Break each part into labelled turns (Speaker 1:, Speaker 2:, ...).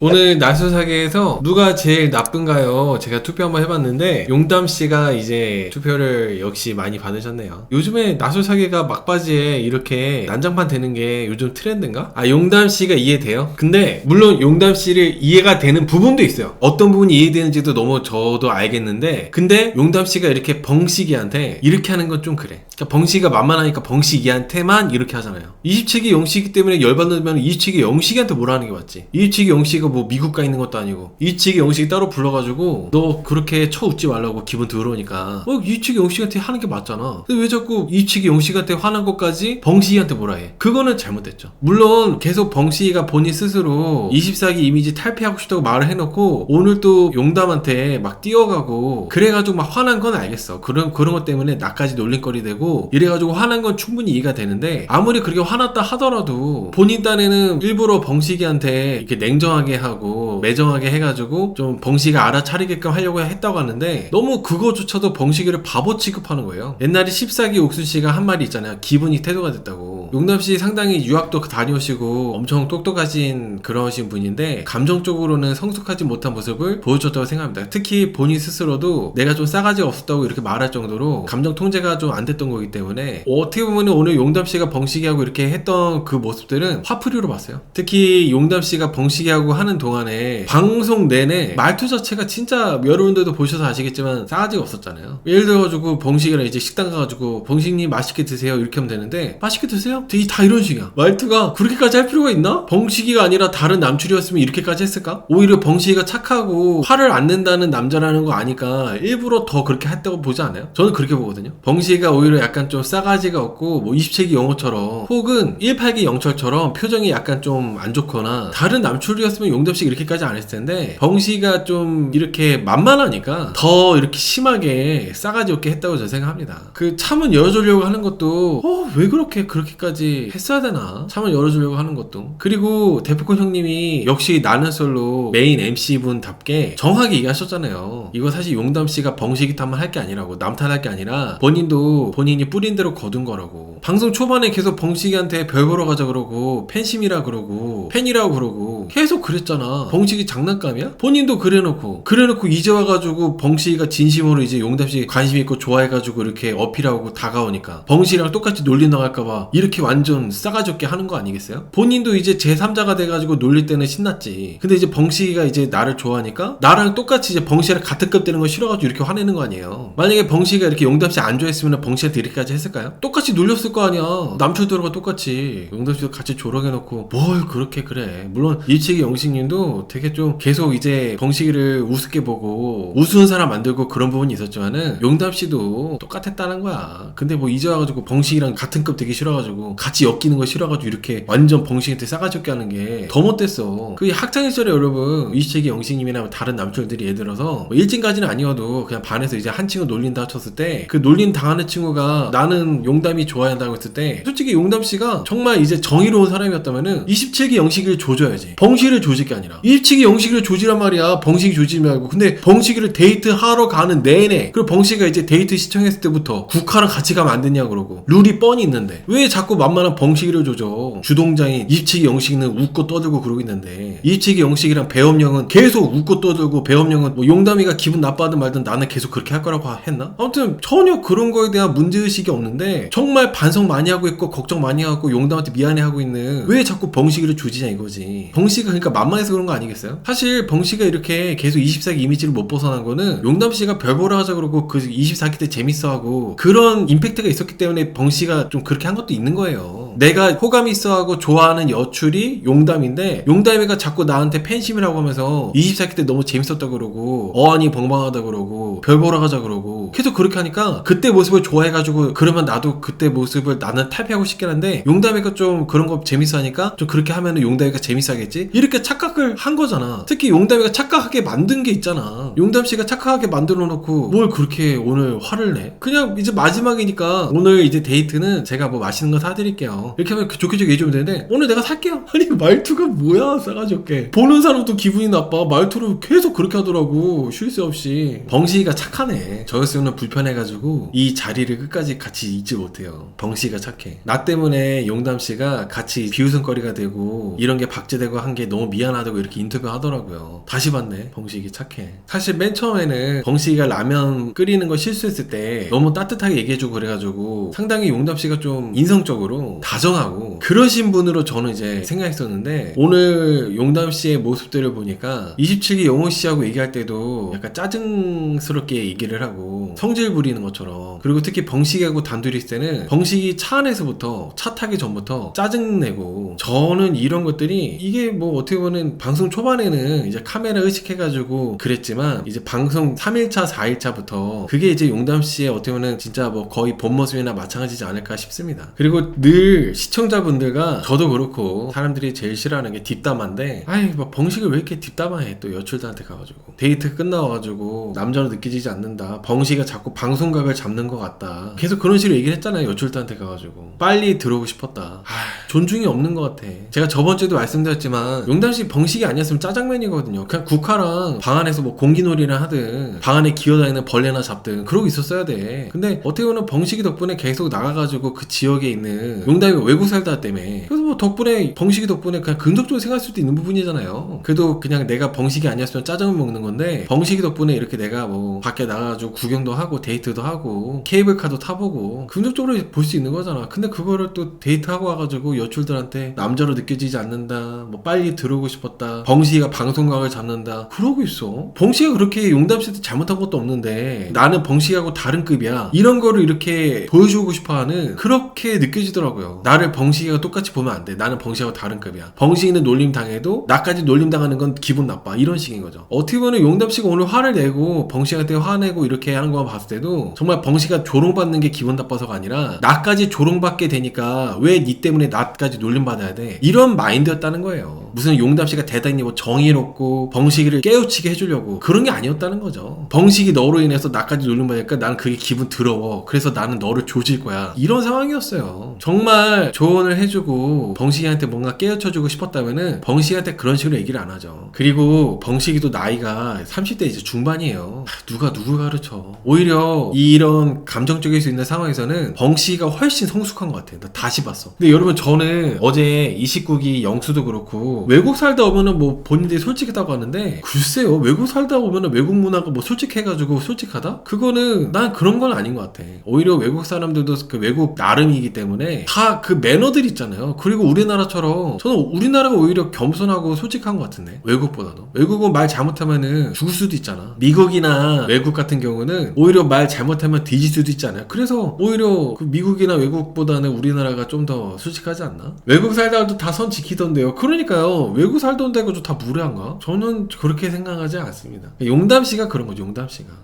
Speaker 1: 오늘 나수사계에서 누가 제일 나쁜가요? 제가 투표 한번 해봤는데 용담씨가 이제 투표를 역시 많이 받으셨네요. 요즘에 나수사계가 막바지에 이렇게 난장판 되는 게 요즘 트렌드인가? 용담씨가 이해돼요? 근데 물론 용담씨를 이해가 되는 부분도 있어요. 어떤 부분이 이해되는지도 너무 저도 알겠는데 근데 용담씨가 이렇게 벙식이한테 이렇게 하는 건 좀 그래. 그러니까 벙식이가 만만하니까 벙식이한테만 이렇게 하잖아요. 27기 영식이기 때문에 열받으면 27기 영식이한테 뭐라 하는 게 맞지. 27기 영식이 뭐 미국 가 있는 것도 아니고 27기 영식이 따로 불러가지고 너 그렇게 쳐웃지 말라고 기분 더러우니까 27기 영식한테 하는 게 맞잖아. 근데 왜 자꾸 27기 영식한테 화난 것까지 벙식이한테 뭐라 해. 그거는 잘못됐죠. 물론 계속 벙식이가 본인 스스로 24기 이미지 탈피하고 싶다고 말을 해놓고 오늘 또 용담한테 막 뛰어가고 그래가지고 막 화난 건 알겠어. 그런 것 때문에 나까지 놀림거리 되고 이래가지고 화난 건 충분히 이해가 되는데 아무리 그렇게 화났다 하더라도 본인 딴에는 일부러 벙식이한테 이렇게 냉정하게 하고 매정하게 해가지고 좀 벙식이가 알아차리게끔 하려고 했다고 하는데 너무 그거조차도 벙식이를 바보 취급하는 거예요. 옛날에 14기 옥수씨가 한 말이 있잖아요. 기분이 태도가 됐다고. 용담씨 상당히 유학도 다녀오시고 엄청 똑똑하신 그러신 분인데 감정적으로는 성숙하지 못한 모습을 보여줬다고 생각합니다. 특히 본인 스스로도 내가 좀 싸가지가 없었다고 이렇게 말할 정도로 감정 통제가 좀 안 됐던 거기 때문에 어떻게 보면 오늘 용담씨가 벙식이하고 이렇게 했던 그 모습들은 화풀이로 봤어요. 특히 용담씨가 벙식이하고 하는 동안에 방송 내내 말투 자체가 진짜 여러분들도 보셔서 아시겠지만 싸가지가 없었잖아요. 예를 들어가지고 벙식이랑 이제 식당 가가지고 벙식님 맛있게 드세요 이렇게 하면 되는데 맛있게 드세요? 되게 다 이런 식이야. 말투가 그렇게까지 할 필요가 있나? 벙식이가 아니라 다른 남출이었으면 이렇게까지 했을까? 오히려 벙식이가 착하고 화를 안 낸다는 남자라는 거 아니까 일부러 더 그렇게 했다고 보지 않아요? 저는 그렇게 보거든요. 벙식이가 오히려 약간 좀 싸가지가 없고 뭐 27기 영호처럼 혹은 18기 영철처럼 표정이 약간 좀 안 좋거나 다른 남출이었으면 용담씨 이렇게까지 안 했을 텐데 벙식이가 좀 이렇게 만만하니까 더 이렇게 심하게 싸가지 없게 했다고 저는 생각합니다. 그 참은 열어주려고 하는 것도 왜 그렇게까지 했어야 되나? 참은 열어주려고 하는 것도. 그리고 대표콘 형님이 역시 나는 솔로 메인 MC분답게 정확히 얘기하셨잖아요. 이거 사실 용담씨가 벙식이 탓만 할 게 아니라고 남 탓할 게 아니라 본인도 본인이 뿌린 대로 거둔 거라고. 방송 초반에 계속 벙식이한테 별 보러 가자 그러고 팬심이라 그러고 팬이라고 그러고 계속 그랬잖아. 벙식이 장난감이야? 본인도 그래놓고 이제 와가지고 벙식이가 진심으로 이제 용담씨 관심 있고 좋아해가지고 이렇게 어필하고 다가오니까 벙식이랑 똑같이 놀림 나갈까봐 이렇게 완전 싸가지 없게 하는 거 아니겠어요? 본인도 이제 제3자가 돼가지고 놀릴 때는 신났지. 근데 이제 벙식이가 이제 나를 좋아하니까 나랑 똑같이 이제 벙식이랑 같은 급 되는 거 싫어가지고 이렇게 화내는 거 아니에요. 만약에 벙식이가 이렇게 용담씨 안 좋아했으면 벙식이한테 이렇게까지 했을까요? 똑같이 놀렸을 거 아니야. 남출도로가 똑같이 용담씨도 같이 조롱해놓고 뭘 그렇게 그래. 물론 일치기 영식님도 되게 좀 계속 이제 벙식이를 우습게 보고 우스운 사람 만들고 그런 부분이 있었지만은 용담씨도 똑같았다는 거야. 근데 뭐 이제 와가지고 벙식이랑 같은 급 되기 싫어가지고 같이 엮이는 거 싫어가지고 이렇게 완전 벙식이한테 싸가지 없게 하는 게 더 못됐어. 그 학창시절에 여러분 일치기 영식님이나 다른 남출들이 예를 들어서 뭐 일진까지는 아니어도 그냥 반에서 이제 한 친구 놀린다 쳤을 때 그 놀림 당하는 친구가 나는 용담이 좋아한다고 했을 때 솔직히 용담씨가 정말 이제 정의로운 사람이었다면은 27기 영식이를 조져야지. 벙식이를 조질 게 아니라 27기 영식이를 조지란 말이야. 벙식이 조지지 말고. 근데 벙식이를 데이트하러 가는 내내 그리고 벙식이가 이제 데이트 시청했을 때부터 국화랑 같이 가면 안 되냐 그러고 룰이 뻔히 있는데 왜 자꾸 만만한 벙식이를 조져. 주동장인 27기 영식이는 웃고 떠들고 그러고 있는데 27기 영식이랑 배엄령은 계속 웃고 떠들고 배엄령은 뭐 용담이가 기분 나빠하든 말든 나는 계속 그렇게 할 거라고 했나? 아무튼 전혀 그런 거에 대한 문제의식이 없는데 정말 반성 많이 하고 있고 걱정 많이 하고 용담한테 미안해하고 있는 왜 자꾸 벙식이를 조지냐 이거지. 벙식이가 그러니까 만만해서 그런 거 아니겠어요? 사실 벙식이가 이렇게 계속 24기 이미지를 못 벗어난 거는 용담씨가 별 보러 하자 그러고 그 24기 때 재밌어하고 그런 임팩트가 있었기 때문에 벙식이가 좀 그렇게 한 것도 있는 거예요. 내가 호감이 있어하고 좋아하는 여출이 용담인데 용담이가 자꾸 나한테 팬심이라고 하면서 24기 때 너무 재밌었다 그러고 어안이 벙벙하다 그러고 별 보러 가자 그러고 계속 그렇게 하니까 그때 모습을 좋아해가지고 그러면 나도 그때 모습을 나는 탈피하고 싶긴 한데 용담이가 좀 그런 거 재밌어 하니까 좀 그렇게 하면은 용담이가 재밌어 하겠지? 이렇게 착각을 한 거잖아. 특히 용담이가 착각하게 만든 게 있잖아. 용담씨가 착각하게 만들어 놓고 뭘 그렇게 오늘 화를 내? 그냥 이제 마지막이니까 오늘 이제 데이트는 제가 뭐 맛있는 거 사드릴게요. 사세요. 이렇게 하면 좋게 얘기해주면 되는데 오늘 내가 살게요. 아니 말투가 뭐야 싸가지 없게. 보는 사람도 기분이 나빠. 말투를 계속 그렇게 하더라고. 쉴 새 없이. 벙식이가 착하네. 저였으면 불편해가지고 이 자리를 끝까지 같이 잊지 못해요. 벙식이가 착해. 나 때문에 용담씨가 같이 비웃음거리가 되고 이런 게 박제되고 한 게 너무 미안하다고 이렇게 인터뷰 하더라고요. 다시 봤네. 벙식이 착해. 사실 맨 처음에는 벙식이가 라면 끓이는 거 실수했을 때 너무 따뜻하게 얘기해주고 그래가지고 상당히 용담씨가 좀 인성적으로 다정하고 그러신 분으로 저는 이제 생각했었는데 오늘 용담씨의 모습들을 보니까 27기 영호씨하고 얘기할 때도 약간 짜증스럽게 얘기를 하고 성질 부리는 것처럼, 그리고 특히 벙식이하고 단둘이 있을 때는 벙식이 차 안에서부터 차 타기 전부터 짜증내고, 저는 이런 것들이 이게 뭐 어떻게 보면 방송 초반에는 이제 카메라 의식해가지고 그랬지만 이제 방송 3일차 4일차부터 그게 이제 용담씨의 어떻게 보면 진짜 뭐 거의 본 모습이나 마찬가지지 않을까 싶습니다. 그리고 늘 시청자분들과 저도 그렇고 사람들이 제일 싫어하는 게 뒷담화인데, 아이 뭐 벙식을 왜 이렇게 뒷담화해. 또 여출들한테 가가지고 데이트 끝나와가지고 남자로 느껴지지 않는다, 벙식이가 자꾸 방송각을 잡는 것 같다, 계속 그런 식으로 얘기를 했잖아요. 여출들한테 가가지고 빨리 들어오고 싶었다. 존중이 없는 것 같아. 제가 저번주에도 말씀드렸지만 용담씨 벙식이 아니었으면 짜장면이거든요. 그냥 국화랑 방 안에서 뭐 공기놀이를 하든 방 안에 기어다니는 벌레나 잡든 그러고 있었어야 돼. 근데 어떻게 보면 벙식이 덕분에 계속 나가가지고 그 지역에 있는 용담이 외국 살다 때문에, 그래서 뭐 덕분에 벙식이 덕분에 그냥 긍정적으로 생각할 수도 있는 부분이잖아요. 그래도 그냥 내가 벙식이 아니었으면 짜장면 먹는 건데 벙식이 덕분에 이렇게 내가 뭐 밖에 나가가지고 구경도 하고 데이트도 하고 케이블카도 타보고 긍정적으로 볼 수 있는 거잖아. 근데 그거를 또 데이트하고 와가지고 여출들한테 남자로 느껴지지 않는다, 뭐 빨리 들어오고 싶었다, 벙식이가 방송각을 잡는다 그러고 있어. 벙식이가 그렇게 용담씨한테 잘못한 것도 없는데 나는 벙식이하고 다른 급이야, 이런 거를 이렇게 보여주고 싶어하는, 그렇게 느껴지더라고요. 나를 벙식이가 똑같이 보면 안 돼. 나는 벙식이하고 다른 급이야. 벙식이는 놀림 당해도 나까지 놀림 당하는 건 기분 나빠, 이런 식인 거죠. 어떻게 보면 용담씨가 오늘 화를 내고 벙식이한테 화내고 이렇게 하는 거 봤을 때도 정말 벙식이가 조롱받는 게 기분 나빠서가 아니라 나까지 조롱받게 되니까 왜 니 때문에 나까지 놀림 받아야 돼, 이런 마인드였다는 거예요. 무슨 용담씨가 대단히 뭐 정의롭고 벙식이를 깨우치게 해주려고 그런 게 아니었다는 거죠. 벙식이 너로 인해서 나까지 놀림 받으니까 나는 그게 기분 더러워, 그래서 나는 너를 조질 거야, 이런 상황이었어요. 정말 조언을 해주고 벙식이한테 뭔가 깨우쳐주고 싶었다면은 벙식이한테 그런 식으로 얘기를 안 하죠. 그리고 벙식이도 나이가 30대 이제 중반이에요. 누가 누굴 가르쳐. 오히려 이런 감정적일 수 있는 상황에서는 벙식이가 훨씬 성숙한 것 같아요. 나 다시 봤어. 근데 여러분, 저는 어제 29기 영수도 그렇고 외국 살다 오면은 뭐 본인들이 솔직하다고 하는데, 글쎄요, 외국 살다 오면은 외국 문화가 뭐 솔직해가지고 솔직하다? 그거는 난 그런 건 아닌 것 같아. 오히려 외국 사람들도 그 외국 나름이기 때문에 다 그 매너들 있잖아요. 그리고 우리나라처럼 저는 우리나라가 오히려 겸손하고 솔직한 것 같은데, 외국보다도. 외국은 말 잘못하면은 죽을 수도 있잖아. 미국이나 외국 같은 경우는 오히려 말 잘못하면 뒤질 수도 있잖아요. 그래서 오히려 그 미국이나 외국보다는 우리나라가 좀 더 솔직하지 않나? 외국 살다가도 다 선 지키던데요. 그러니까요, 외국 살던 데가 다 무례한가? 저는 그렇게 생각하지 않습니다. 용담씨가 그런 거죠.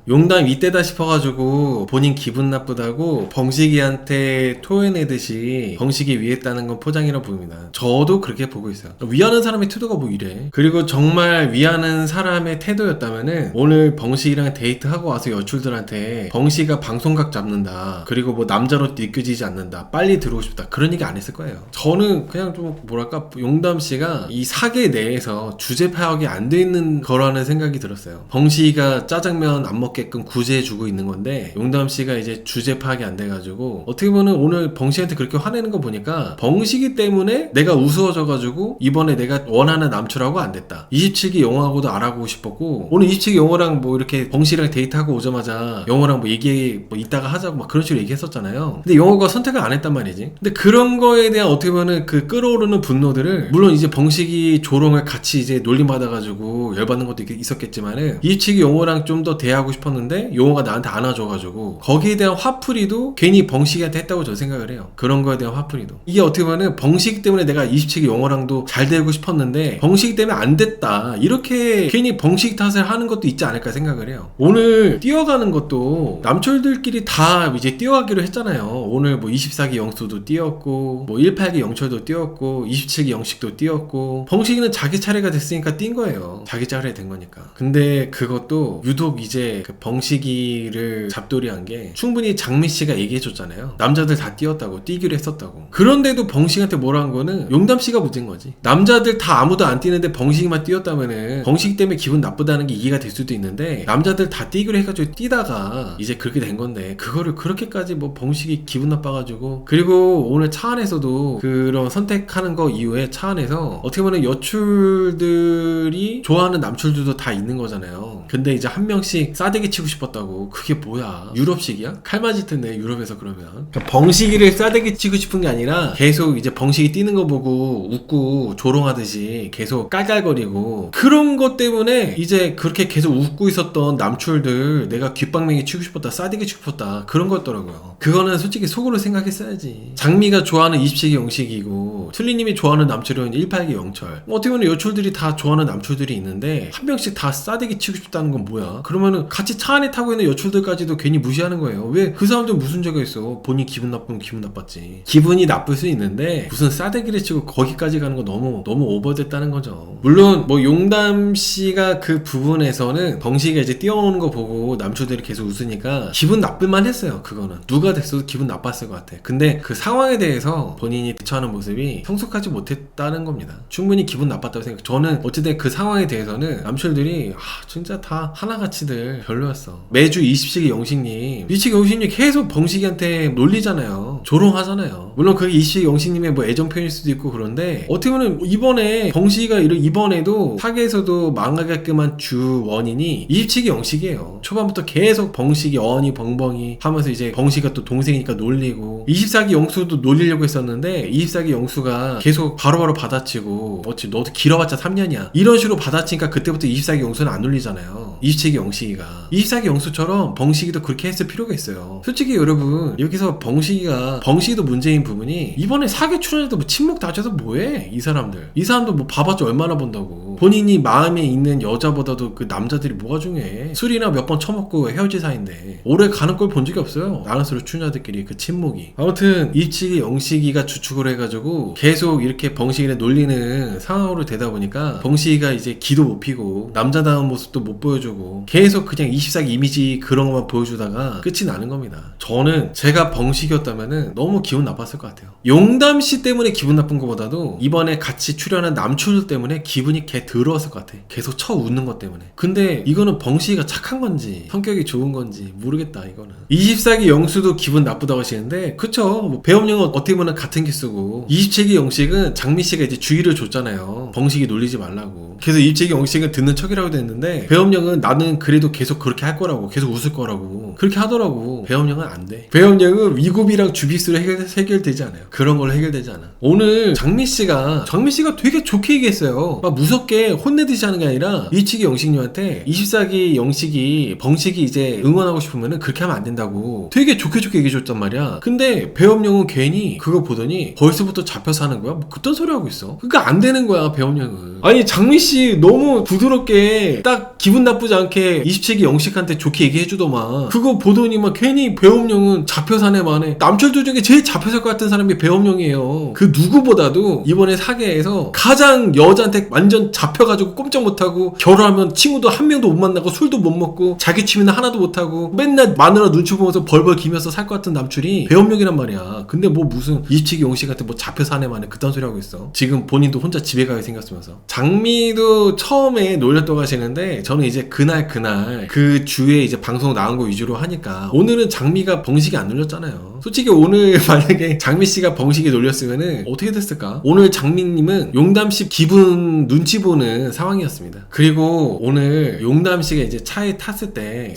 Speaker 1: 용담 이때다 싶어가지고 본인 기분 나쁘다고 벙식이한테 토해내듯이 벙식이 위했다는 건 포장이라고 보입니다. 저도 그렇게 보고 있어요. 위하는 사람의 태도가 뭐 이래. 그리고 정말 위하는 사람의 태도였다면은 오늘 벙식이랑 데이트하고 와서 여출들한테 벙식이가 방송각 잡는다, 그리고 뭐 남자로 느껴지지 않는다, 빨리 들어오고 싶다, 그런 얘기 안 했을 거예요. 저는 그냥 좀 뭐랄까, 용담씨가 이 사계 내에서 주제 파악이 안 돼 있는 거라는 생각이 들었어요. 벙식이가 짜장면 안 먹게끔 구제해주고 있는 건데 용담씨가 이제 주제 파악이 안 돼가지고, 어떻게 보면 오늘 벙식이한테 그렇게 화내는 거 보니까 벙식이 때문에 내가 우스워져가지고 이번에 내가 원하는 남출하고 안 됐다, 27기 영호하고도 알아보고 싶었고, 오늘 27기 영호랑 뭐 이렇게 벙식이랑 데이트하고 오자마자 영호랑 뭐 얘기 뭐 이따가 하자고 막 그런 식으로 얘기했었잖아요. 근데 영호가 선택을 안 했단 말이지. 근데 그런 거에 대한 어떻게 보면 그 끌어오르는 분노들을, 물론 이제 벙식이 조롱을 같이 이제 놀림받아가지고 열받는 것도 있었겠지만은 27기 영호랑 좀 더 대하고 싶었는데 영호가 나한테 안아줘가지고 거기에 대한 화풀이도 괜히 벙식이한테 했다고 저는 생각을 해요. 그런 거에 대한 화풀이도. 이게 어떻게 보면 벙식이 때문에 내가 27기 영호랑도 잘 되고 싶었는데 벙식이 때문에 안 됐다, 이렇게 괜히 벙식 탓을 하는 것도 있지 않을까 생각을 해요. 오늘 뛰어가는 것도 남철들끼리 다 이제 뛰어가기로 했잖아요. 오늘 뭐 24기 영수도 뛰었고 뭐 18기 영철도 뛰었고 27기 영식도 뛰었고 뛰고 벙식이는 자기 차례가 됐으니까 뛴 거예요. 자기 차례 된 거니까. 근데 그것도 유독 이제 그 벙식이를 잡돌이한 게 충분히 장민씨가 얘기해줬잖아요. 남자들 다 뛰었다고, 뛰기로 했었다고. 그런데도 벙식이한테 뭐라 한 거는 용담씨가 문제인 거지. 남자들 다 아무도 안 뛰는데 벙식이만 뛰었다면은 벙식이 때문에 기분 나쁘다는 게 이해가 될 수도 있는데 남자들 다 뛰기로 해가지고 뛰다가 이제 그렇게 된 건데 그거를 그렇게까지 뭐 벙식이 기분 나빠가지고. 그리고 오늘 차 안에서도 그런 선택하는 거 이후에 차 안에서 어떻게 보면 여출들이 좋아하는 남출들도 다 있는 거잖아요. 근데 이제 한 명씩 싸대기 치고 싶었다고. 그게 뭐야, 유럽식이야? 칼맞을 텐데 유럽에서. 그러면 그러니까 벙식이를 싸대기 치고 싶은 게 아니라 계속 이제 벙식이 뛰는 거 보고 웃고 조롱하듯이 계속 깔깔거리고, 그런 것 때문에 이제 그렇게 계속 웃고 있었던 남출들 내가 귓방맹이 치고 싶었다, 싸대기 치고 싶었다, 그런 거였더라고요. 그거는 솔직히 속으로 생각했어야지. 장미가 좋아하는 27기 영식이고 틀리님이 좋아하는 남출은 18기 영철. 어떻게 보면 여출들이 다 좋아하는 남출들이 있는데 한 명씩 다 싸대기 치고 싶다는 건 뭐야? 그러면은 같이 차 안에 타고 있는 여출들까지도 괜히 무시하는 거예요. 왜? 그 사람들 무슨 죄가 있어? 본인 기분 나쁘면 기분 나빴지. 기분이 나쁠 수 있는데 무슨 싸대기를 치고 거기까지 가는 거 너무 오버됐다는 거죠. 물론 뭐 용담씨가 그 부분에서는 벙식이가 이제 뛰어오는 거 보고 남출들이 계속 웃으니까 기분 나쁠만 했어요. 그거는 누가 됐어도 기분 나빴을 것 같아. 근데 그 상황에 대해서 본인이 대처하는 모습이 성숙하지 못했다는 겁니다. 충분히 기분 나빴다고 생각. 저는 어쨌든 그 상황에 대해서는 남출들이 진짜 다 하나같이들 별로였어. 매주 20시기 영식님, 20시기 영식님 계속 벙식이한테 놀리잖아요. 조롱하잖아요. 물론 그게 20시기 영식님의 뭐 애정 표현일 수도 있고 그런데 어떻게 보면 이번에 벙식이가 이번에도 사계에서도 망하게끔 한 주 원인이 27기 영식이에요. 초반부터 계속 벙식이 어니 벙벙이 하면서 이제 벙식이가 또 동생이니까 놀리고, 24기 영수도 놀리려고 했었는데 24기 영수가 계속 바로바로 받아치고, 어찌 너도 길어봤자 3년이야 이런 식으로 받아치니까 그때부터 24기 영수는 안 놀리잖아요. 27기 영식이가 24기 영수처럼 벙식이도 그렇게 했을 필요가 있어요. 솔직히 여러분, 여기서 벙식이도 문제인 부분이 이번에 사기 출연해도 뭐 침묵 다져서 뭐해? 이 사람도 뭐 봐봤자 얼마나 본다고. 본인이 마음에 있는 여자보다도 그 남자들이 뭐가 중요해? 술이나 몇 번 처먹고 헤어질 사이인데 오래 가는 걸 본 적이 없어요. 나는스러운 추녀들끼리 그 침묵이. 아무튼 27기 영식이가 주축을 해가지고 계속 이렇게 벙식이를 놀리는 상황으로 되다 보니까 벙식이가 이제 기도 못 피고 남자다운 모습도 못 보여주고 계속 그냥 24기 이미지 그런 것만 보여주다가 끝이 나는 겁니다. 저는 제가 벙식이었다면은 너무 기분 나빴을 것 같아요. 용담씨 때문에 기분 나쁜 것보다도 이번에 같이 출연한 남출들 때문에 기분이 개 더러웠을 것 같아. 계속 쳐 웃는 것 때문에. 근데 이거는 벙식이가 착한 건지 성격이 좋은 건지 모르겠다. 이거는 24기 영수도 기분 나쁘다고 하시는데 그쵸, 뭐 배엄령은 어떻게 보면 같은 기수고, 27기 영식은 장미씨가 이제 주의를 줬잖아요. 벙식이 놀리지 말라고. 그래서 27기 영식은 듣는 척이라고 됐는데 배엄령은 나는 그래도 계속 그렇게 할 거라고, 계속 웃을 거라고 그렇게 하더라고. 배엄령은 안 돼. 배엄령은 위급이랑 주비수로 해결되지 않아요. 그런 걸로 해결되지 않아. 오늘 장미씨가 되게 좋게 얘기했어요. 막 무섭게 혼내듯이 하는 게 아니라 27기 영식님한테 24기 영식이 벙식이 이제 응원하고 싶으면은 그렇게 하면 안 된다고 되게 좋게 얘기해줬단 말이야. 근데 배엄령은 괜히 그거 보더니 벌써부터 잡혀서 하는 거야? 뭐 그딴 소리 하고 있어. 그러니까 안 되는 거야 배엄령은. 아니 장미씨 너무 부드럽게 딱 기분 나쁘지 않게 27기 영식한테 좋게 얘기해주더만 그거 보더니 막 괜히 배엄령은 잡혀서 하네 만에. 남철들 중에 제일 잡혀살 것 같은 사람이 배엄령이에요. 그 누구보다도 이번에 사계에서 가장 여자한테 완전 잡혀가지고 꼼짝 못하고 결혼하면 친구도 한 명도 못 만나고 술도 못 먹고 자기 취미는 하나도 못하고 맨날 마누라 눈치 보면서 벌벌 기면서 살 것 같은 남출이 배엄령이란 말이야. 근데 뭐 무슨 27기 영식한테 뭐 잡혀서 하네 만에 그딴 소리 하고 있어. 지금 본인도 혼자 집에 가게 생겼으면서. 장미도 처음에 놀렸다고 하시는데 저는 이제 그날 그 주에 이제 방송 나온 거 위주로 하니까 오늘은 장미가 벙식이 안 놀렸잖아요. 솔직히 오늘 만약에 장미씨가 벙식이 놀렸으면은 어떻게 됐을까? 오늘 장미님은 용담씨 기분 눈치 보는 상황이었습니다. 그리고 오늘 용담씨가 이제 차에 탔을 때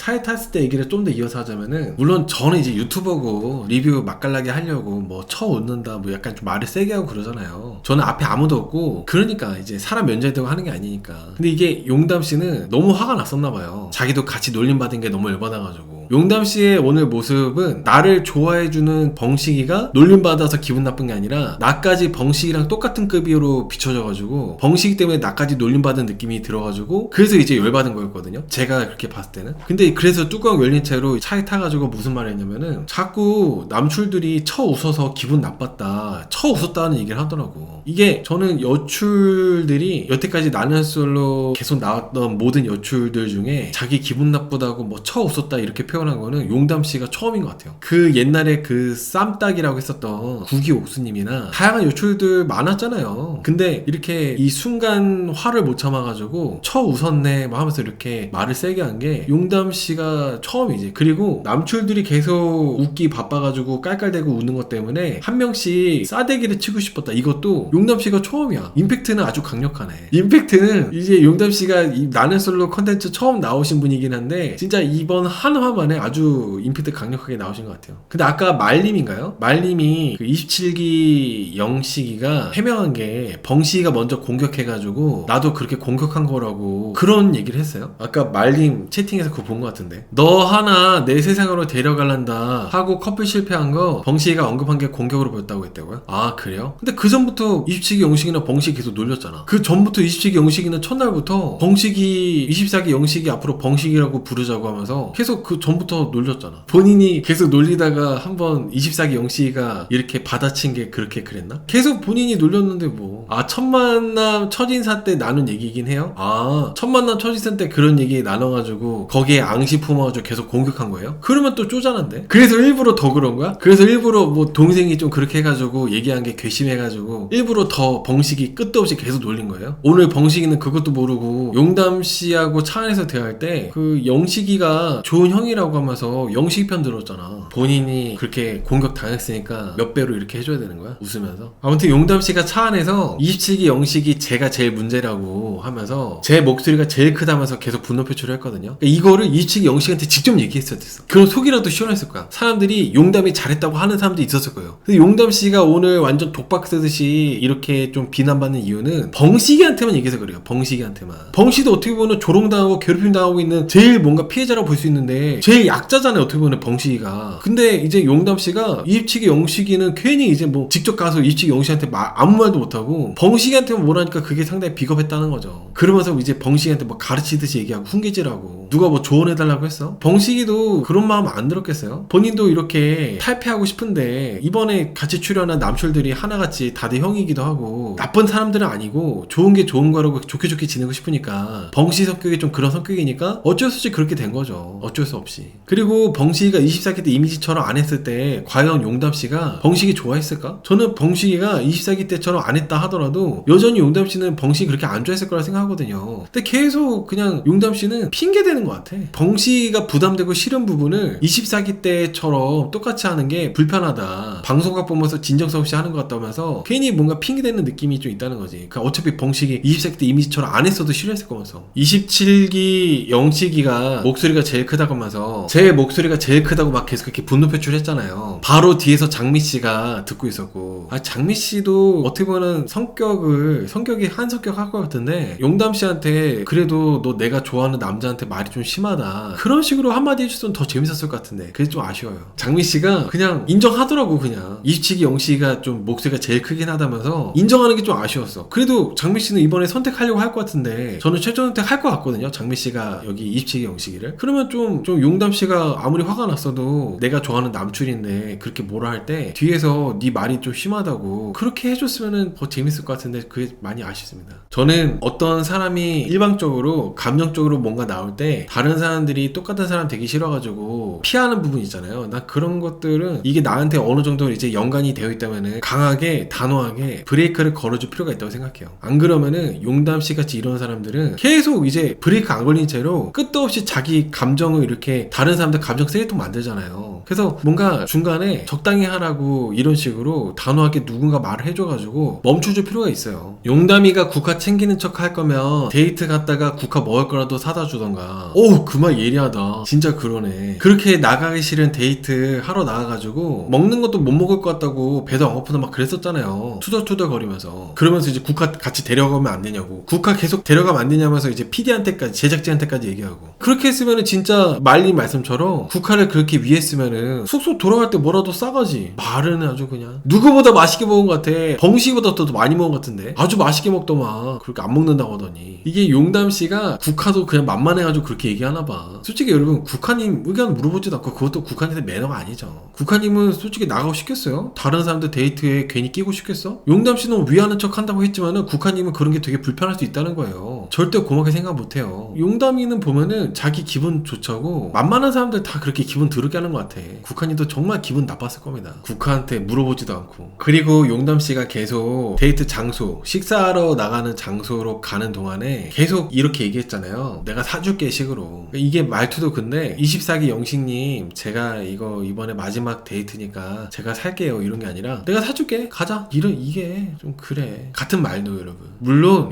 Speaker 1: 얘기를 좀 더 이어서 하자면은, 물론 저는 이제 유튜버고 리뷰 맛깔나게 하려고 뭐 쳐웃는다 뭐 약간 좀 말을 세게 하고 그러잖아요. 저는 앞에 아무도 없고 그러니까 이제 사람 면제되고 하는 게 아니니까. 근데 이게 용담씨는 너무 화가 났었나봐요. 자기도 같이 놀림받은 게 너무 열받아가지고. 용담 씨의 오늘 모습은 나를 좋아해주는 벙식이가 놀림받아서 기분 나쁜 게 아니라 나까지 벙식이랑 똑같은 급으로 비춰져가지고 벙식이 때문에 나까지 놀림받은 느낌이 들어가지고 그래서 이제 열받은 거였거든요. 제가 그렇게 봤을 때는. 근데 그래서 뚜껑 열린 채로 차에 타가지고 무슨 말을 했냐면은 자꾸 남출들이 쳐 웃어서 기분 나빴다, 쳐 웃었다는 얘기를 하더라고. 이게 저는 여출들이 여태까지 나는 솔로 계속 나왔던 모든 여출들 중에 자기 기분 나쁘다고 뭐 쳐 웃었다 이렇게 표현한 거는 용담 씨가 처음인 것 같아요. 그 옛날에 그 쌈딱이라고 했었던 구기 옥수님이나 다양한 여출들 많았잖아요. 근데 이렇게 이 순간 화를 못 참아가지고 쳐 웃었네 막 하면서 이렇게 말을 세게 한 게 용담 씨가 처음이지. 그리고 남출들이 계속 웃기 바빠가지고 깔깔대고 웃는 것 때문에 한 명씩 싸대기를 치고 싶었다. 이것도 용담 씨가 처음이야. 임팩트는 아주 강력하네. 임팩트는 이제 용담 씨가 이 나는 솔로 컨텐츠 처음 나오신 분이긴 한데 진짜 이번 한 화만에 아주 임팩트 강력하게 나오신 것 같아요. 근데 아까 말님인가요? 말님이 그 27기 영식이가 해명한 게 벙식이가 먼저 공격해가지고 나도 그렇게 공격한 거라고 그런 얘기를 했어요. 아까 말님 채팅에서 그거 본 것 같은데 너 하나 내 세상으로 데려갈란다 하고 커플 실패한 거 벙식이가 언급한 게 공격으로 보였다고 했다고요? 아 그래요? 근데 그 전부터 27기 영식이나 벙식이 계속 놀렸잖아. 그 전부터 27기 영식이는 첫날부터 벙식이 24기 영식이 앞으로 벙식이라고 부르자고 하면서 계속 그 전부터 놀렸잖아. 본인이 계속 놀리다가 한번 24기 영식이가 이렇게 받아친 게 그렇게 그랬나? 계속 본인이 놀렸는데 뭐. 아 첫만남 첫인사 때 나눈 얘기긴 해요? 아 첫만남 첫인사 때 그런 얘기 나눠가지고 거기에 앙시 품어가지고 계속 공격한 거예요? 그러면 또 쪼잔한데? 그래서 일부러 더 그런 거야? 그래서 일부러 뭐 동생이 좀 그렇게 해가지고 얘기한 게 괘씸해가지고 일부러 더 벙식이 끝도 없이 계속 놀린 거예요? 오늘 벙식이는 그것도 모르고 용담 씨하고 차 안에서 대화할 때 그 영식이가 좋은 형이라고 하면서 영식이 편 들었잖아. 본인이 그렇게 공격 당했으니까 몇 배로 이렇게 해줘야 되는 거야? 웃으면서. 아무튼 용담 씨가 차 안에서 27기 영식이 제가 제일 문제라고 하면서 제 목소리가 제일 크다면서 계속 분노 표출을 했거든요. 그러니까 이거를 27기 영식한테 직접 얘기했어야 됐어. 그럼 속이라도 시원했을 거야. 사람들이 용담이 잘했다고 하는 사람도 있었을 거예요. 근데 용담 씨가 오늘 완전 독박 쓰듯이 이렇게 좀 비난받는 이유는 벙식이한테만 얘기해서 그래요. 벙식이한테만. 벙식도 어떻게 보면 조롱당하고 괴롭힘 당하고 있는 제일 뭔가 피해자라고 볼 수 있는데 제일 약자잖아요. 어떻게 보면 벙식이가. 근데 이제 용담 씨가 27기 영식이는 괜히 이제 뭐 직접 가서 27기 영식한테 아무 말도 못하고 벙식이한테만 뭐라니까 그게 상당히 비겁했다는 거죠. 그러면서 이제 벙식이한테 뭐 가르치듯이 얘기하고 훈계질하고 누가 뭐 조언해달라고 했어? 벙식이도 그런 마음 안 들었겠어요? 본인도 이렇게 탈피하고 싶은데 이번에 같이 출연한 남출들이 하나같이 다들 형이기도 하고 나쁜 사람들은 아니고 좋은 게 좋은 거라고 좋게 지내고 싶으니까 벙식 성격이 좀 그런 성격이니까 어쩔 수 없이 그렇게 된 거죠. 어쩔 수 없이. 그리고 벙식이가 24기 때 이미지처럼 안 했을 때 과연 용담씨가 벙식이 좋아했을까? 저는 벙식이가 24기 때처럼 안 했다 하더라도 여전히 용담씨는 벙식이 그렇게 안 좋아했을 거라 생각하거든요. 근데 계속 그냥 용담씨는 핑계대는 것 같아. 벙식이가 부담되고 싫은 부분을 24기 때처럼 똑같이 하는 게 불편하다. 방송각 보면서 진정성 없이 하는 것 같다면서 괜히 뭔가 핑계대는 느낌이 좀 있다는 거지. 그러니까 어차피 벙식이 24기 때 이미지처럼 안 했어도 싫어했을 거면서 27기 영식이가 목소리가 제일 크다고 하면서 제 목소리가 제일 크다고 막 계속 그렇게 분노 표출했잖아요. 바로 뒤에서 장미씨가 듣고 있었고 장미씨도 어떻게 보면 성격이 한 성격 할 것 같은데 용담씨한테 그래도 너 내가 좋아하는 남자한테 말이 좀 심하다 그런 식으로 한마디 해줬으면 더 재밌었을 것 같은데 그게 좀 아쉬워요. 장미씨가 그냥 인정하더라고. 그냥 27기 영식이가 좀 목소리가 제일 크긴 하다면서 인정하는 게 좀 아쉬웠어. 그래도 장미씨는 이번에 선택하려고 할 것 같은데 저는 최종 선택할 것 같거든요. 장미씨가 여기 27기 영식이를. 그러면 좀 용담씨가 아무리 화가 났어도 내가 좋아하는 남출인데 그렇게 뭐라 할 때 뒤에서 네 말이 좀 심하다고 그렇게 해줬으면 더 재밌을 것 같은데 그게 많이 아쉽습니다. 저는 어떤 사람이 일방적으로 감정적으로 뭔가 나올 때 다른 사람들이 똑같은 사람 되기 싫어가지고 피하는 부분 있잖아요. 난 그런 것들은 이게 나한테 어느 정도 이제 연관이 되어 있다면은 강하게 단호하게 브레이크를 걸어줄 필요가 있다고 생각해요. 안 그러면은 용담씨 같이 이런 사람들은 계속 이제 브레이크 안 걸린 채로 끝도 없이 자기 감정을 이렇게 다른 사람들 감정 쓰레기통 만들잖아요. 그래서 뭔가 중간에 적당히 하라고 이런 식으로 단호하게 누군가 말을 해줘가지고 멈춰줄 필요가 있어요. 용담이가 국화 챙기는 척 할 거면 데이트 갔다가 국화 먹을 거라도 사다 주던가. 오, 그 말 예리하다. 진짜 그러네. 그렇게 나가기 싫은 데이트 하러 나가가지고 먹는 것도 못 먹을 것 같다고 배도 안 고프다 막 그랬었잖아요. 투덜투덜 거리면서. 그러면서 이제 국화 같이 데려가면 안 되냐고. 국화 계속 데려가면 안 되냐면서 이제 PD한테까지 제작진한테까지 얘기하고. 그렇게 했으면은 진짜 말린 말씀처럼 국화를 그렇게 위했으면은 숙소 돌아갈 때 뭐라도 싸가지. 말은 아주 그냥 누구보다 맛있게 먹은 것 같아. 벙식이보다 더 많이 먹은 것 같은데 아주 맛있게 먹더만. 그렇게 안 먹는다고 하더니. 이게 용담씨가 국화도 그냥 만만해가지고 그렇게 얘기하나 봐. 솔직히 여러분 국화님 의견 물어보지도 않고 그것도 국화님의 매너가 아니죠. 국화님은 솔직히 나가고 싶겠어요? 다른 사람들 데이트에 괜히 끼고 싶겠어? 용담씨는 위하는 척 한다고 했지만은 국화님은 그런 게 되게 불편할 수 있다는 거예요. 절대 고맙게 생각 못해요. 용담이는 보면은 자기 기분 좋자고 만만한 사람들 다 그렇게 기분 더럽게 하는 것 같아. 국화님도 정말 기분 나빴을 겁니다. 국화한테 물어보지도 않고. 그리고 용담씨가 계속 데이트 장소, 식사하러 나가는 장소로 가는 동안에 계속 이렇게 얘기했잖아요. 내가 사줄게 식으로. 이게 말투도 근데 24기 영식님 제가 이거 이번에 마지막 데이트니까 제가 살게요 이런 게 아니라 내가 사줄게 가자 이게 좀 그래. 같은 말도 여러분. 물론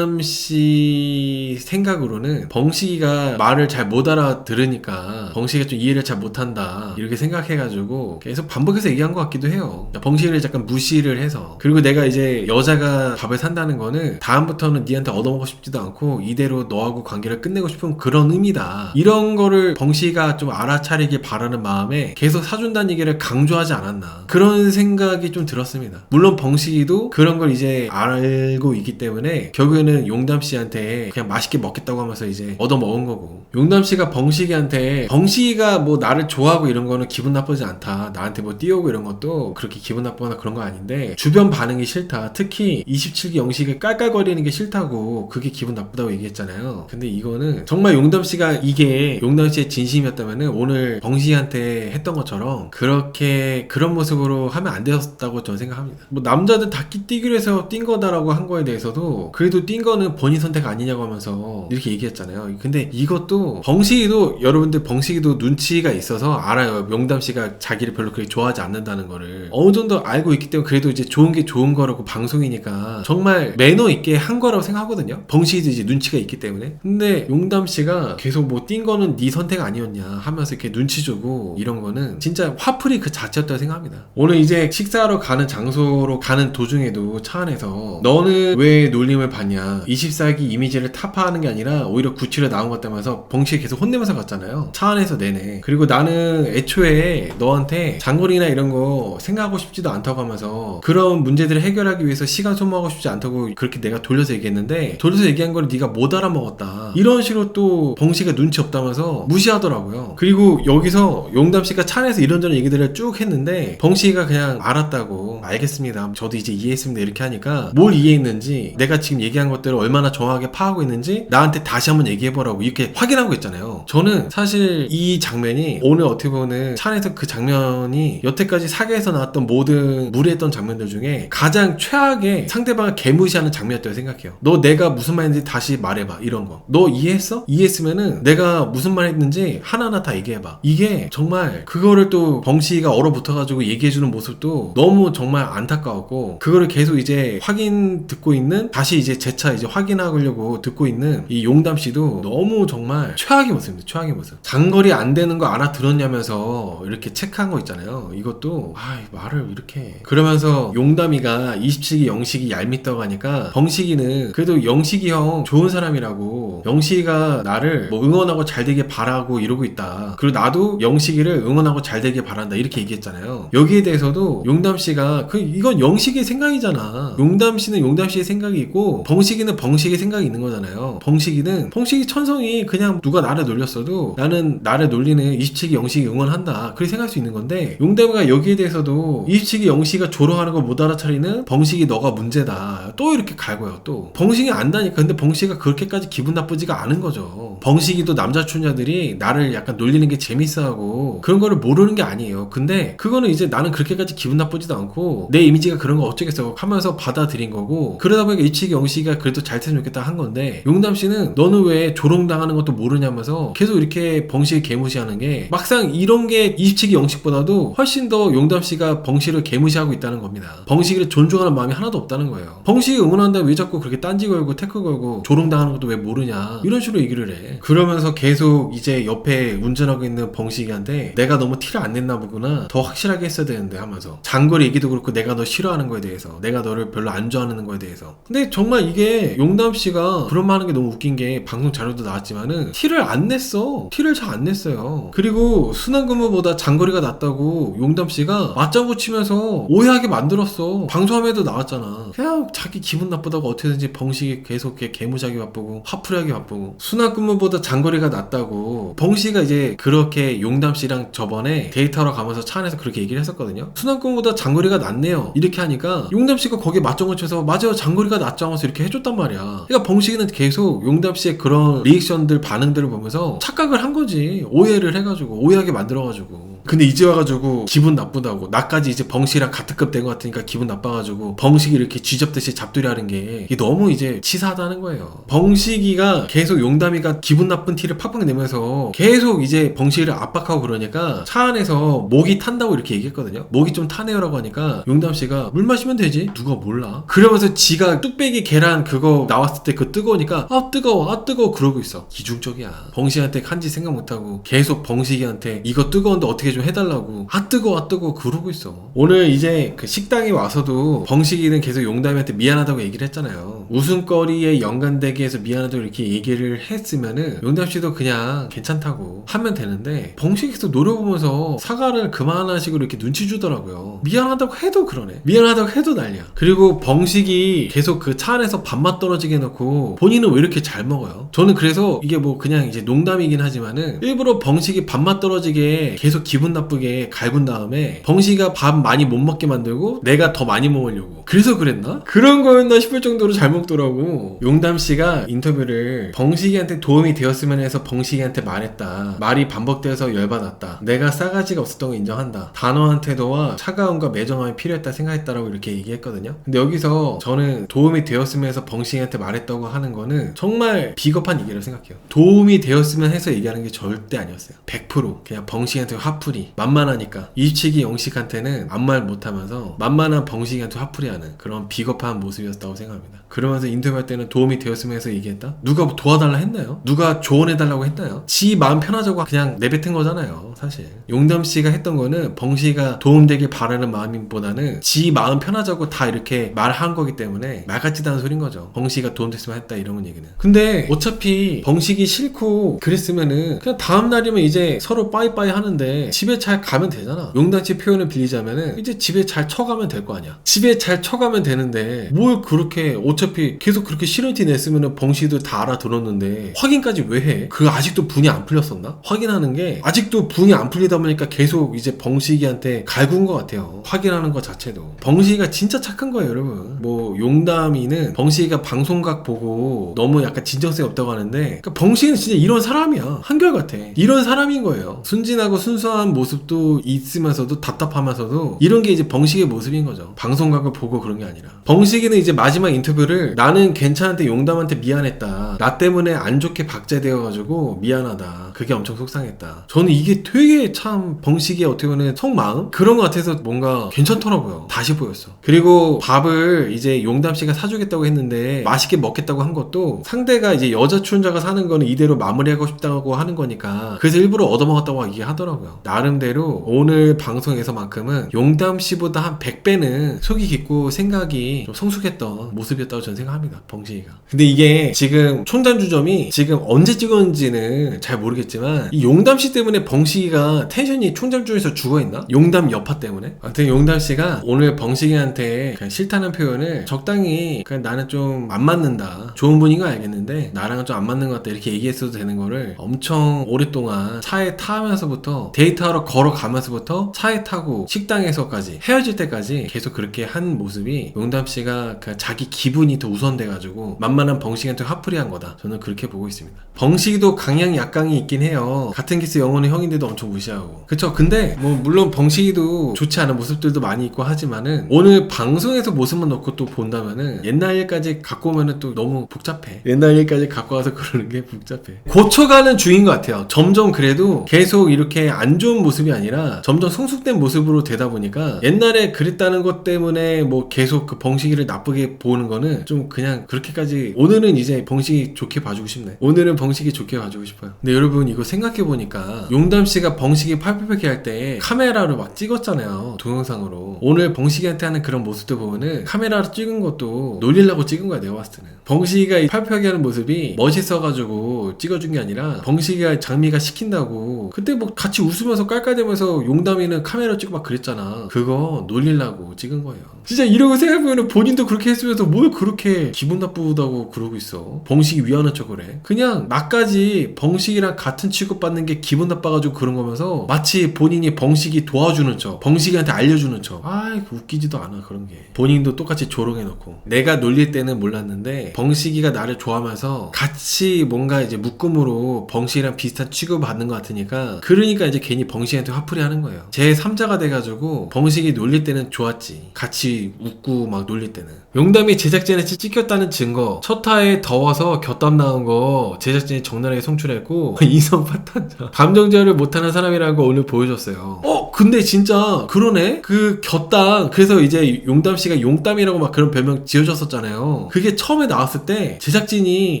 Speaker 1: 용담씨 생각으로는 벙식이가 말을 잘 못 알아들으니까 벙식이가 좀 이해를 잘 못한다 이렇게 생각해가지고 계속 반복해서 얘기한 것 같기도 해요. 벙식이를 약간 무시를 해서. 그리고 내가 이제 여자가 밥을 산다는 거는 다음부터는 니한테 얻어먹고 싶지도 않고 이대로 너하고 관계를 끝내고 싶은 그런 의미다. 이런 거를 벙식이가 좀 알아차리길 바라는 마음에 계속 사준다는 얘기를 강조하지 않았나 그런 생각이 좀 들었습니다. 물론 벙식이도 그런 걸 이제 알고 있기 때문에 결국에는 용담씨한테 그냥 맛있게 먹겠다고 하면서 이제 얻어먹은 거고. 용담씨가 벙식이한테 벙식이가 뭐 나를 좋아하고 이런 거는 기분 나쁘지 않다. 나한테 뭐 띄우고 이런 것도 그렇게 기분 나쁘거나 그런 거 아닌데 주변 반응이 싫다. 특히 27기 영식이 깔깔거리는 게 싫다고 그게 기분 나쁘다고 얘기했잖아요. 근데 이거는 정말 용담씨가 이게 용담씨의 진심이었다면은 오늘 벙식이한테 했던 것처럼 그렇게 그런 모습으로 하면 안 되었다고 저는 생각합니다. 뭐 남자들 다 뛰기로 해서 뛴 거다라고 한 거에 대해서도 그래도 뛴 거는 본인 선택 아니냐고 하면서 이렇게 얘기했잖아요. 근데 이것도 벙식이도 여러분들 벙식이도 눈치가 있어서 알아요. 용담씨가 자기를 별로 그렇게 좋아하지 않는다는 거를 어느 정도 알고 있기 때문에 그래도 이제 좋은 게 좋은 거라고 방송이니까 정말 매너 있게 한 거라고 생각하거든요. 벙식이도 이제 눈치가 있기 때문에. 근데 용담씨가 계속 뭐 뛴 거는 네 선택 아니었냐 하면서 이렇게 눈치 주고 이런 거는 진짜 화풀이 그 자체였다고 생각합니다. 오늘 이제 식사하러 가는 장소로 가는 도중에도 차 안에서 너는 왜 놀림을 받냐 24기 이미지를 타파하는 게 아니라 오히려 구치를 나온 것 같다면서 벙식이 계속 혼내면서 갔잖아요. 차 안에서 내내. 그리고 나는 애초에 너한테 장거리나 이런 거 생각하고 싶지도 않다고 하면서 그런 문제들을 해결하기 위해서 시간 소모하고 싶지 않다고 그렇게 내가 돌려서 얘기했는데 돌려서 얘기한 걸 네가 못 알아먹었다 이런 식으로 또 벙식이가 눈치 없다면서 무시하더라고요. 그리고 여기서 용담씨가 차 안에서 이런저런 얘기들을 쭉 했는데 벙식이가 그냥 알았다고 알겠습니다 저도 이제 이해했습니다 이렇게 하니까 뭘 이해했는지 내가 지금 얘기한 것들을 얼마나 정확하게 파악하고 있는지 나한테 다시 한번 얘기해보라고 이렇게 확인한 거 있잖아요. 저는 사실 이 장면이 오늘 어떻게 보면 차 안에서 그 장면이 여태까지 사계에서 나왔던 모든 무례했던 장면들 중에 가장 최악의 상대방을 개무시하는 장면이었다고 생각해요. 너 내가 무슨 말인지 다시 말해봐 이런 거. 너 이해했어? 이해했으면은 내가 무슨 말 했는지 하나하나 다 얘기해봐. 이게 정말 그거를 또 벙식이가 얼어붙어가지고 얘기해주는 모습도 너무 정말 안타까웠고 그거를 계속 이제 확인 듣고 있는 다시 이제 재차 이제 확인하려고 듣고 있는 이 용담씨도 너무 정말 최악의 모습입니다. 최악의 모습. 장거리 안 되는 거 알아들었냐면서 이렇게 체크한 거 있잖아요. 이것도 말을 이렇게 그러면서 용담이가 27기 영식이 얄밉다고 하니까 벙식이는 그래도 영식이 형 좋은 사람이라고 영식이가 나를 뭐 응원하고 잘 되길 바라고 이러고 있다. 그리고 나도 영식이를 응원하고 잘 되길 바란다 이렇게 얘기했잖아요. 여기에 대해서도 용담씨가 이건 영식이의 생각이잖아. 용담씨는 용담씨의 생각이 있고 벙식이는 벙식이의 생각이 있는 거잖아요. 벙식이 천성이 그냥 누가 나를 놀렸어도 나는 나를 놀리는 27기 영식이 응원한다 그렇게 생각할 수 있는 건데 용담이가 여기에 대해서도 27기 영식이가 조롱하는 걸 못 알아차리는 벙식이 너가 문제다 또 이렇게 갈고요. 또 벙식이 안다니까. 근데 벙식이가 그렇게까지 기분 나쁘지가 않은 거죠. 벙식이도 남자춘자들이 나를 약간 놀리는 게 재밌어하고 그런 거를 모르는 게 아니에요. 근데 그거는 이제 나는 그렇게까지 기분 나쁘지도 않고 내 이미지가 그런 거 어쩌겠어 하면서 받아들인 거고 그러다 보니까 27기 영식이가 그래도 잘 됐으면 좋겠다 한 건데 용담씨는 너는 왜 조롱당하는 것도 모르냐면서 계속 이렇게 벙식이 개무시하는 게 막상 이런 그런 게 27기 영식보다도 훨씬 더 용담씨가 벙식을 개무시하고 있다는 겁니다. 벙식이를 존중하는 마음이 하나도 없다는 거예요. 벙식이 응원한다면 왜 자꾸 그렇게 딴지 걸고 태클 걸고 조롱당하는 것도 왜 모르냐 이런 식으로 얘기를 해. 그러면서 계속 이제 옆에 운전하고 있는 벙식이한테 내가 너무 티를 안 냈나 보구나, 더 확실하게 했어야 되는데 하면서 장거리 얘기도 그렇고 내가 너 싫어하는 거에 대해서, 내가 너를 별로 안 좋아하는 거에 대해서. 근데 정말 이게 용담씨가 그런 말 하는 게 너무 웃긴 게 방송 자료도 나왔지만은 티를 안 냈어. 티를 잘 안 냈어요. 그리고 순환근무보다 장거리가 낫다고 용담씨가 맞장구 치면서 오해하게 만들었어. 방송함에도 나왔잖아. 그냥 자기 기분 나쁘다고 어떻게든지 벙식이 계속 개무시하게 바쁘고 화풀이하게 바쁘고, 순환근무보다 장거리가 낫다고 벙식이가 이제 그렇게 용담씨랑 저번에 데이트하러 가면서 차 안에서 그렇게 얘기를 했었거든요. 순환근무보다 장거리가 낫네요 이렇게 하니까 용담씨가 거기에 맞장구 쳐서 맞아요 장거리가 낫죠 하면서 이렇게 해줬단 말이야. 그러니까 벙식이는 계속 용담씨의 그런 리액션들 반응들을 보면서 착각을 한 거지. 오해를 해가지고 오해하게 만들어가지고. 근데 이제 와가지고 기분 나쁘다고, 나까지 이제 벙식이랑 같은 급 된 것 같으니까 기분 나빠가지고 벙식이 이렇게 쥐잡듯이 잡두리 하는 게 이게 너무 이제 치사하다는 거예요. 벙식이가 계속 용담이가 기분 나쁜 티를 팍팍 내면서 계속 이제 벙식이를 압박하고 그러니까 차 안에서 목이 탄다고 이렇게 얘기했거든요. 목이 좀 타네요라고 하니까 용담씨가 물 마시면 되지 누가 몰라 그러면서 지가 뚝배기 계란 그거 나왔을 때 그거 뜨거우니까 아 뜨거워 아 뜨거워 그러고 있어. 이중적이야. 벙식이한테 한지 생각 못하고 계속 벙식이한테 이거 뜨거운데 어떻게 좀 해달라고 아 뜨거워 아 뜨거워 그러고 있어. 오늘 이제 그 식당에 와서도 벙식이는 계속 용담이한테 미안하다고 얘기를 했잖아요. 웃음거리에 연관되게 해서 미안하다고 이렇게 얘기를 했으면은 용담씨도 그냥 괜찮다고 하면 되는데 벙식이 계속 노려보면서 사과를 그만한 식으로 이렇게 눈치 주더라고요. 미안하다고 해도 그러네. 미안하다고 해도 난리야. 그리고 벙식이 계속 그 차 안에서 밥맛 떨어지게 해놓고 본인은 왜 이렇게 잘 먹어요? 저는 그래서 이게 뭐 그냥 이제 농담이긴 하지만은 일부러 벙식이 밥맛 떨어지게 계속 기분 나쁘게 갈군 다음에 벙식이가 밥 많이 못 먹게 만들고 내가 더 많이 먹으려고 그래서 그랬나? 그런 거였나 싶을 정도로 잘 먹더라고. 용담씨가 인터뷰를 벙식이한테 도움이 되었으면 해서 벙식이한테 말했다. 말이 반복되어서 열받았다. 내가 싸가지가 없었던 거 인정한다. 단호한 태도와 차가움과 매정함이 필요했다 생각했다라고 이렇게 얘기했거든요. 근데 여기서 저는 도움이 되었으면 해서 벙식이한테 말했다고 하는 거는 정말 비겁한 얘기라고 생각해요. 도움이 되었으면 해서 얘기하는 게 절대 아니었어요. 100% 그냥 벙식이한테 화풀이, 만만하니까 27기 영식한테는 아무 말 못하면서 만만한 벙식이한테 화풀이하는 그런 비겁한 모습이었다고 생각합니다. 그러면서 인터뷰할 때는 도움이 되었으면 해서 얘기했다? 누가 뭐 도와달라 했나요? 누가 조언해달라고 했나요? 지 마음 편하자고 그냥 내뱉은 거잖아요 사실. 용담씨가 했던 거는 벙식이가 도움되길 바라는 마음보다는 지 마음 편하자고 다 이렇게 말한 거기 때문에 말 같지도 않은 소린 거죠. 벙식이가 도움됐으면 했다 이런 얘기는. 근데 어차피 벙식이 싫고 그랬으면은 그냥 다음 날이면 이제 서로 빠이빠이 하는데 집에 잘 가면 되잖아. 용담씨 표현을 빌리자면은 이제 집에 잘 쳐가면 될 거 아니야. 집에 잘 쳐가면 되는데 뭘 그렇게 어차피 계속 그렇게 싫은 티 냈으면은 벙식이도 다 알아들었는데 확인까지 왜 해? 그거 아직도 분이 안 풀렸었나? 확인하는 게 아직도 분이 안 풀리다 보니까 계속 이제 벙식이한테 갈군 것 같아요. 확인하는 것 자체도. 벙식이가 진짜 착한 거예요 여러분. 뭐 용담이는 벙식이가 방송각 보고 너무 약간 진정성이 없다고 하는데 그러니까 벙식이는 진짜 이런 사람이야. 한결같아. 이런 사람인 거예요. 순진하고 순수한 모습도 있으면서도 답답하면서도 이런 게 이제 벙식이의 모습인 거죠. 방송각을 보고 그런 게 아니라. 벙식이는 이제 마지막 인터뷰를 나는 괜찮은데 용담한테 미안했다. 나 때문에 안 좋게 박제되어가지고 미안하다. 그게 엄청 속상했다. 저는 이게 되게 참 벙식이의 어떻게 보면 속마음? 그런 것 같아서 뭔가 괜찮더라고요. 다시 보였어. 그리고 밥을 이제 용담씨가 사주겠다고 했는데 맛있게 먹겠다고 한 것도 상대가 이제 여자 출연자가 사는 거는 이대로 마무리하고 싶다고 하는 거니까 그래서 일부러 얻어먹었다고 얘기하더라고요. 나름대로 오늘 방송에서만큼은 용담씨보다 한 100배는 속이 깊고 생각이 좀 성숙했던 모습이었다고 저는 생각합니다. 벙식이가. 근데 이게 지금 총장주점이 지금 언제 찍었는지는 잘 모르겠지만 이 용담씨 때문에 벙식이가 텐션이 총장주에서 죽어있나? 용담 여파 때문에? 아무튼 용담씨가 오늘 벙식이한테 그냥 싫다는 표현을 적당히 그냥 나는 좀 안 맞는다. 좋은 분인 거 알겠는데 나랑은 좀 안 맞는 것 같다 이렇게 얘기했어도 되는 거를 엄청 오랫동안 차에 타면서부터 데이트하러 걸어가면서부터 차에 타고 식당에서까지 헤어질 때까지 계속 그렇게 한 모습이 용담씨가 자기 기분이 더 우선돼가지고 만만한 벙식이한테 화풀이한 거다. 저는 그렇게 보고 있습니다. 벙식이도 강약 약강이 있긴 해요. 같은 기스 영혼의 형인데도 엄청 무시하고 그쵸. 근데 뭐 물론 벙식이도 좋지 않은 모습들도 많이 있고 하지만은 오늘 방송에서 모습만 놓고 또 본다면은 옛날 일까지 갖고 오면은 또 너무 복잡해. 옛날 일까지 갖고 와서 그러는 게 복잡해. 고쳐가는 중인 것 같아요. 점점 그래도 계속 이렇게 안 좋은 어두운 모습이 아니라 점점 성숙된 모습으로 되다 보니까 옛날에 그랬다는 것 때문에 뭐 계속 그 벙식이를 나쁘게 보는 거는 좀 그냥 그렇게까지. 오늘은 이제 벙식이 좋게 봐주고 싶네. 오늘은 벙식이 좋게 봐주고 싶어요. 근데 여러분 이거 생각해보니까 용담씨가 벙식이 팔굽혀펴기 할 때 카메라로 막 찍었잖아요, 동영상으로. 오늘 벙식이한테 하는 그런 모습들 보면은 카메라로 찍은 것도 놀리려고 찍은 거야, 내가 봤을 때는. 벙식이가 이 팔굽혀펴기 하는 모습이 멋있어가지고 찍어준 게 아니라 벙식이가 장미가 시킨다고 그때 뭐 같이 웃으면서 깔깔대면서 용담이는 카메라 찍고 막 그랬잖아. 그거 놀리려고 찍은 거예요. 진짜 이러고 생각해보면 본인도 그렇게 했으면서 뭘 그렇게 기분 나쁘다고 그러고 있어. 벙식이 위하는 척을 해. 그냥 나까지 벙식이랑 같은 취급받는 게 기분 나빠가지고 그런 거면서 마치 본인이 벙식이 도와주는 척, 벙식이한테 알려주는 척. 아이 웃기지도 않아 그런 게. 본인도 똑같이 조롱해놓고. 내가 놀릴 때는 몰랐는데 벙식이가 나를 좋아하면서 같이 뭔가 이제 묶음으로 벙식이랑 비슷한 취급받는 것 같으니까, 그러니까 이제 괜히 벙식이한테 화풀이 하는 거예요. 제 3자가 돼가지고 벙식이 놀릴 때는 좋았지. 같이 웃고 막 놀릴 때는. 용담이 제작진한테 찍혔다는 증거, 첫 화에 더워서 곁담 나온 거 제작진이 적나라하게 송출했고 이성 파탄자 감정제어를 못하는 사람이라는 거 오늘 보여줬어요. 근데 진짜 그러네. 그 곁담, 그래서 이제 용담씨가 용담이라고 막 그런 별명 지어줬었잖아요. 그게 처음에 나왔을 때 제작진이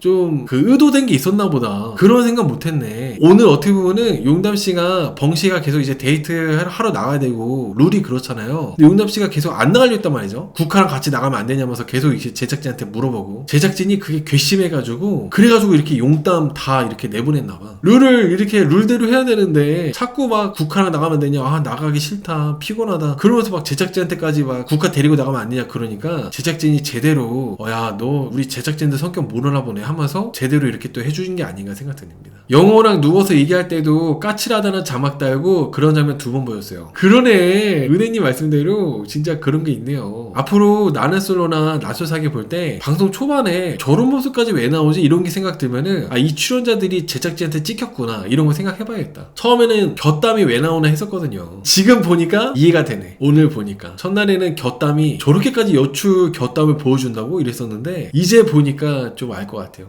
Speaker 1: 좀 그 의도된 게 있었나 보다, 그런 생각 못했네. 오늘 어떻게 보면은 용담씨가 벙씨가 계속 이제 데이트 하러 나가야 되고 룰이 그렇잖아요. 근데 용담씨가 계속 안 나가려 했단 말이죠. 국화랑 같이 나가면 안 되냐면서 계속 이제 제작진한테 물어보고, 제작진이 그게 괘씸해가지고 그래가지고 이렇게 용담 다 이렇게 내보냈나봐. 룰을 이렇게 룰대로 해야 되는데 자꾸 막 국화랑 나가면 되냐, 나가기 싫다, 피곤하다 그러면서 막 제작진한테까지 막 국화 데리고 나가면 안 되냐 그러니까 제작진이 제대로 야 너 우리 제작진들 성격 모르나 보네 하면서 제대로 이렇게 또 해주신 게 아닌가 생각됩니다. 영호랑 누워서 얘기할 때도 까칠하다는 자막 달고 그런 장면 2번 보였어요. 그러네, 은혜님 말씀대로 진짜 그런 게 있네요. 앞으로 나는 솔로나 나솔사기 볼 때 방송 초반에 저런 모습까지 왜 나오지 이런 게 생각 들면은 이 출연자들이 제작진한테 찍혔구나 이런 거 생각해봐야겠다. 처음에는 곁담이 왜 나오나 했었거든요. 지금 보니까 이해가 되네. 오늘 보니까 첫날에는 곁담이 저렇게까지 여출 곁담을 보여준다고 이랬었는데 이제 보니까 좀 알 것 같아요.